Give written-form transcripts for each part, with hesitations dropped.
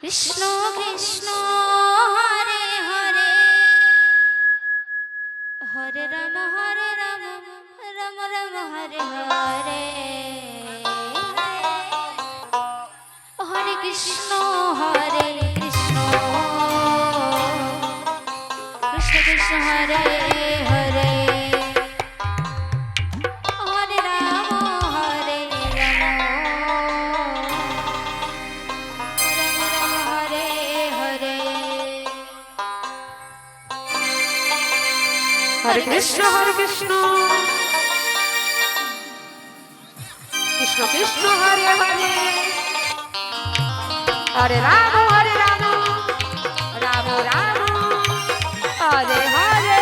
Krishna Krishna Hare Hare Hare Ram Ram Ram Hare Hare Hare Krishna Krishna Krishna Hare Hare Hare Ram Ram Ram Hare Hare Hare Krishna Krishna Krishna Hare Hare Hare Ram Ram Ram Hare Hare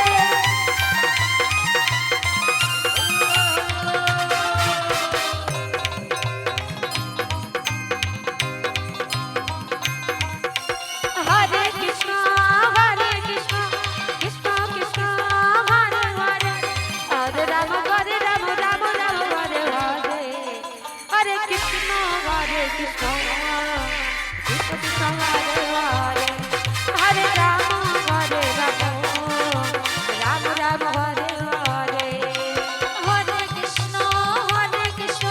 Hare Krishna Krishna Krishna Hare Hare Hare Ram Ram Ram Hare Hare Hare Krishna Krishna Krishna Hare Hare Hare Ram Ram Ram Hare Hare Hare Krishna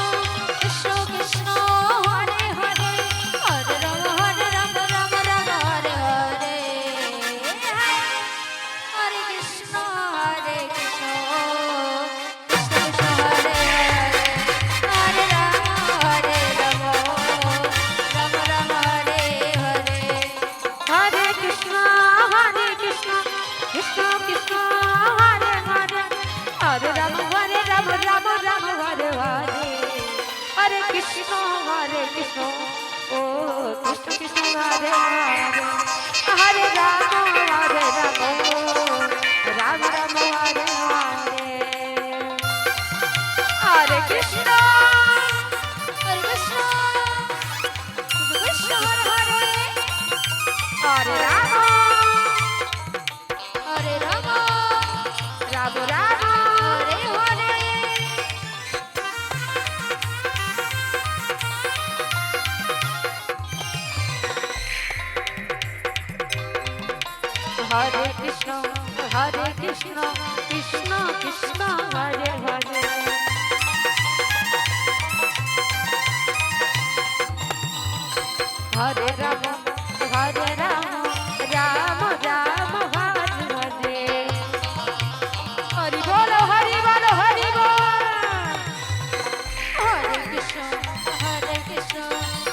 Krishna Krishna Hare Hare Hare Ram Ram Ram Hare Hare Hare Krishna Krishna Krishna Hare Hare Hare Ram Ram Ram Hare Hare Hare Krishna Krishna Krishna Hare Hare Hare Ram Ram Ram Hare Hare Hare Krishna ও Krishna Krishna Hare Hare Hare Ram Ram Ram Hare Hare Hare Krishna হরে Krishna Krishna Hare Hare Hare Ram হরে Ram Ram Ram Hare Hare Hare Krishna Krishna Krishna Hare Hare Hare Ram Ram Ram Hare Hare Hari বল Hari বল Hari বল হরে Krishna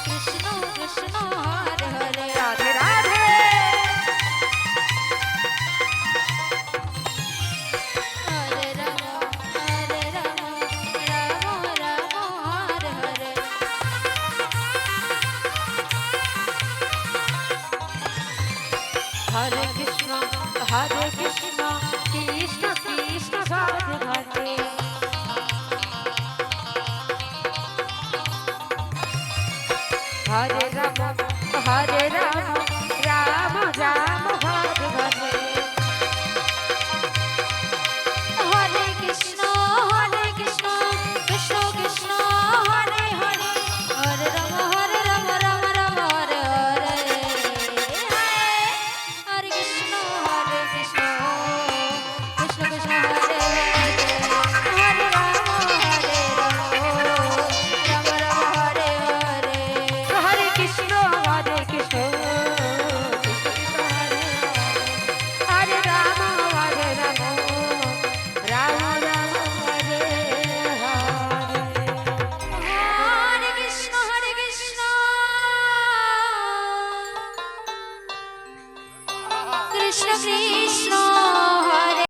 Krishna Krishna Hare Hare Radhe Radhe হরে Ram Ram Ram Hare Hare Hare Krishna Krishna Krishna Radhe Radhe হরে Ram Ram Ram Hare Hare Hare Krishna Krishna Krishna Hare Hare Hare Ram Ram Ram Hare Hare Hare Krishna Krishna Krishna Hare Hare Hare Ram Ram Ram Hare Hare Hare Krishna Krishna Hare Hare Ram Ram Ram Hare Hare Hare Krishna Krishna Krishna